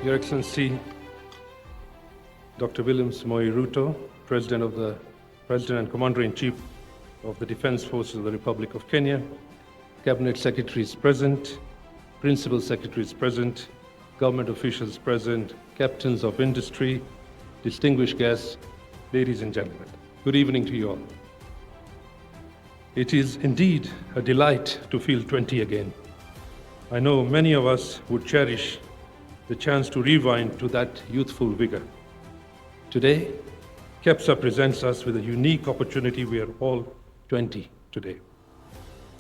Your Excellency, Dr. Williams Moi Ruto, President and Commander-in-Chief of the Defense Forces of the Republic of Kenya, Cabinet Secretaries present, Principal Secretaries present, government officials present, captains of industry, distinguished guests, ladies and gentlemen. Good evening to you all. It is indeed a delight to feel 20 again. I know many of us would cherish the chance to rewind to that youthful vigor. Today, Kepsa presents us with a unique opportunity. We are all 20 today.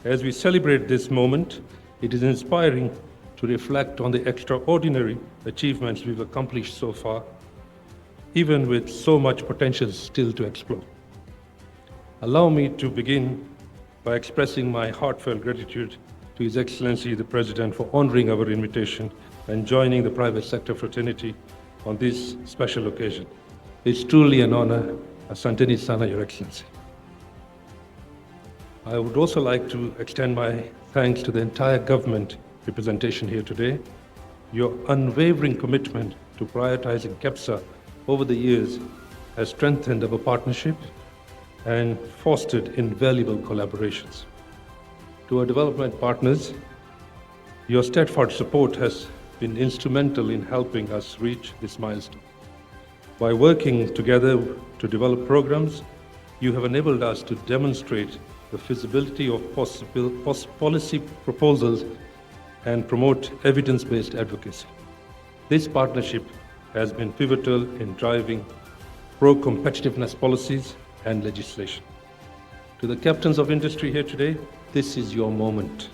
As we celebrate this moment, it is inspiring to reflect on the extraordinary achievements we've accomplished so far, even with so much potential still to explore. Allow me to begin by expressing my heartfelt gratitude to His Excellency the President for honoring our invitation and joining the private sector fraternity on this special occasion. It's truly an honor. Asanteni sana, Your Excellency. I would also like to extend my thanks to the entire government representation here today. Your unwavering commitment to prioritizing Kepsa over the years has strengthened our partnership and fostered invaluable collaborations. To our development partners, your steadfast support has been instrumental in helping us reach this milestone. By working together to develop programs, you have enabled us to demonstrate the feasibility of policy proposals and promote evidence-based advocacy. This partnership has been pivotal in driving pro-competitiveness policies and legislation. To the captains of industry here today, this is your moment.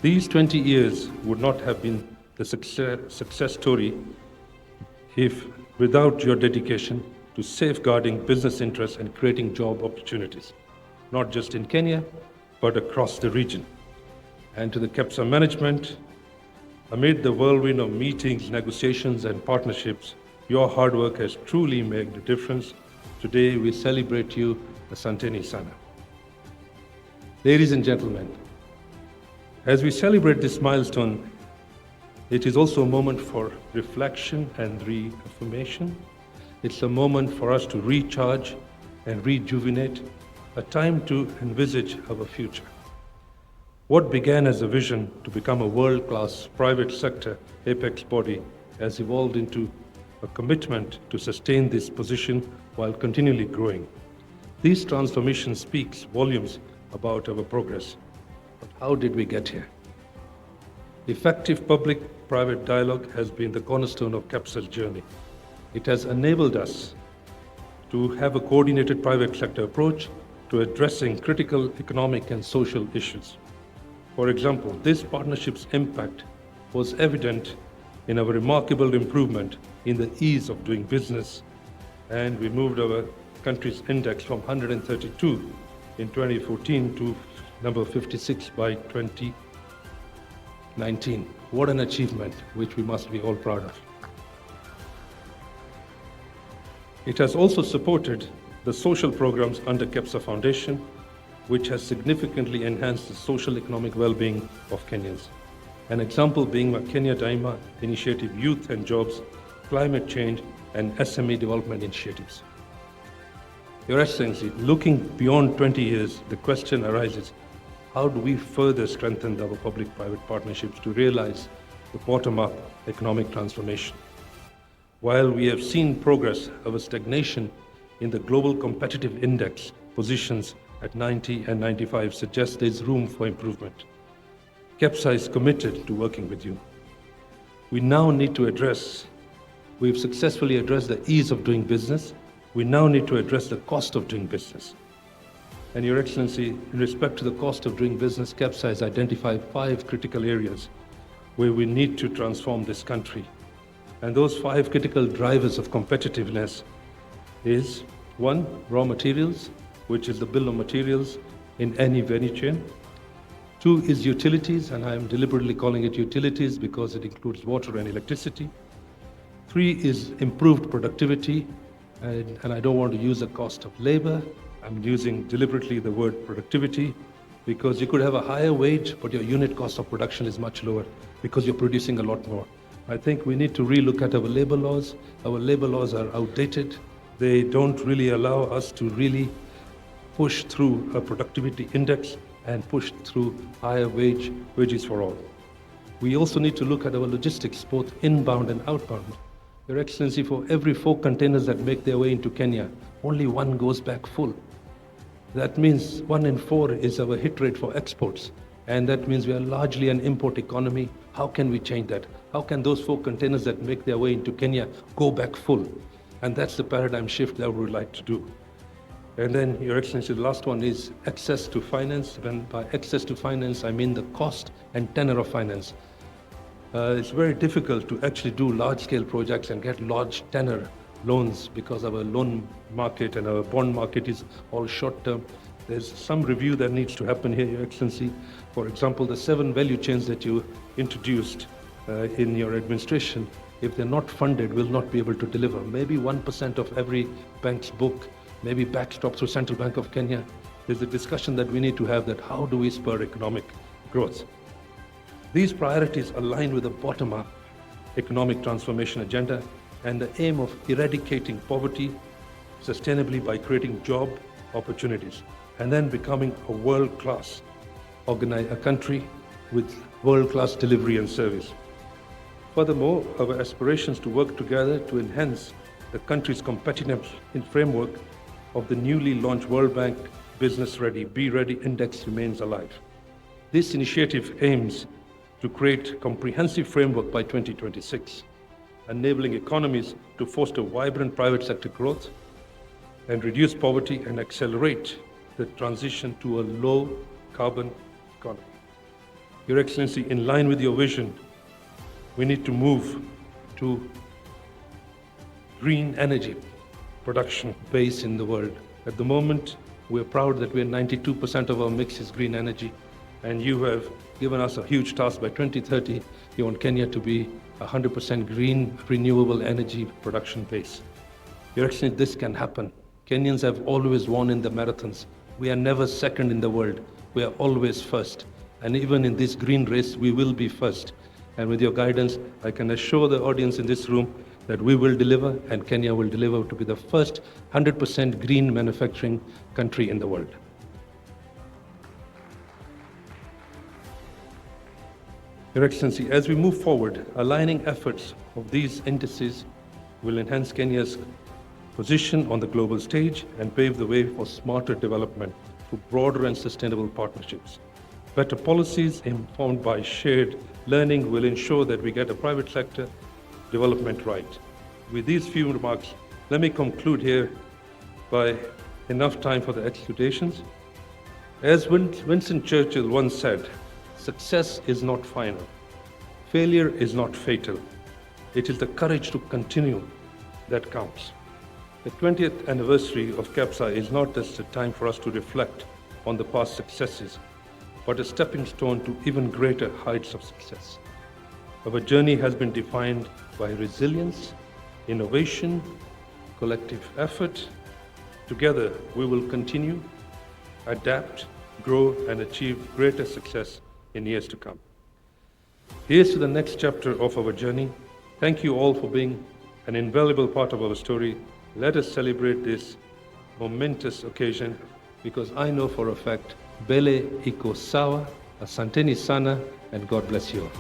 These 20 years would not have been the success story if without your dedication to safeguarding business interests and creating job opportunities, not just in Kenya, but across the region. And to the Kepsa management, amid the whirlwind of meetings, negotiations, and partnerships, your hard work has truly made a difference. Today, we celebrate you, Asanteni sana. Ladies and gentlemen, as we celebrate this milestone, it is also a moment for reflection and reaffirmation. It's a moment for us to recharge and rejuvenate, a time to envisage our future. What began as a vision to become a world-class private sector apex body has evolved into a commitment to sustain this position while continually growing. This transformation speaks volumes about our progress. But how did we get here? Effective public-private dialogue has been the cornerstone of Kepsa's journey. It has enabled us to have a coordinated private sector approach to addressing critical economic and social issues. For example, this partnership's impact was evident in our remarkable improvement in the ease of doing business, and we moved our country's index from 132 in 2014 to number 56 by 2019. What an achievement, which we must be all proud of. It has also supported the social programs under Kepsa Foundation, which has significantly enhanced the social economic well-being of Kenyans. An example being my Kenya Daima initiative, Youth and Jobs, Climate Change, and SME development initiatives. Your Excellency, looking beyond 20 years, the question arises, how do we further strengthen our public-private partnerships to realize the bottom-up economic transformation? While we have seen progress, our stagnation in the Global Competitive Index positions at 90 and 95 suggests there is room for improvement. Kepsa is committed to working with you. We now need to we've successfully addressed the ease of doing business. We now need to address the cost of doing business. And Your Excellency, in respect to the cost of doing business, Kepsa has identified 5 critical areas where we need to transform this country. And those 5 critical drivers of competitiveness is 1, raw materials, which is the bill of materials in any value chain. 2 is utilities, and I am deliberately calling it utilities because it includes water and electricity. 3 is improved productivity, and I don't want to use the cost of labor. I'm using deliberately the word productivity because you could have a higher wage, but your unit cost of production is much lower because you're producing a lot more. I think we need to relook at our labor laws. Our labor laws are outdated. They don't really allow us to really push through a productivity index and push through higher wages for all. We also need to look at our logistics, both inbound and outbound. Your Excellency, for every 4 containers that make their way into Kenya, only 1 goes back full. That means 1 in 4 is our hit rate for exports. And that means we are largely an import economy. How can we change that? How can those 4 containers that make their way into Kenya go back full? And that's the paradigm shift that we would like to do. And then, Your Excellency, the last one is access to finance. And by access to finance, I mean the cost and tenor of finance. It's very difficult to actually do large-scale projects and get large tenor loans because our loan market and our bond market is all short-term. There's some review that needs to happen here, Your Excellency. For example, the 7 value chains that you introduced in your administration, if they're not funded, will not be able to deliver. Maybe 1% of every bank's book, maybe backstop through Central Bank of Kenya. There's a discussion that we need to have, that how do we spur economic growth? These priorities align with the bottom-up economic transformation agenda and the aim of eradicating poverty sustainably by creating job opportunities and then becoming a world-class a country with world-class delivery and service. Furthermore, our aspirations to work together to enhance the country's competitiveness in framework of the newly launched World Bank Business Ready, Be Ready Index remains alive. This initiative aims to create a comprehensive framework by 2026, enabling economies to foster vibrant private sector growth and reduce poverty and accelerate the transition to a low-carbon economy. Your Excellency, in line with your vision, we need to move to green energy production base in the world. At the moment, we're proud that we're 92% of our mix is green energy, and you have given us a huge task. By 2030, you want Kenya to be 100% green, renewable energy production base. Your Excellency, this can happen. Kenyans have always won in the marathons. We are never second in the world. We are always first. And even in this green race, we will be first. And with your guidance, I can assure the audience in this room that we will deliver, and Kenya will deliver to be the first 100% green manufacturing country in the world. Your Excellency, as we move forward, aligning efforts of these indices will enhance Kenya's position on the global stage and pave the way for smarter development through broader and sustainable partnerships. Better policies informed by shared learning will ensure that we get a private sector development right. With these few remarks, let me conclude here by enough time for the exhortations. As Winston Churchill once said, success is not final. Failure is not fatal. It is the courage to continue that counts. The 20th anniversary of Kepsa is not just a time for us to reflect on the past successes, but a stepping stone to even greater heights of success. Our journey has been defined by resilience, innovation, collective effort. Together, we will continue, adapt, grow, and achieve greater success in years to come. Here's to the next chapter of our journey. Thank you all for being an invaluable part of our story. Let us celebrate this momentous occasion, because I know for a fact, Bele iko sawa, asanteni sana, and God bless you all.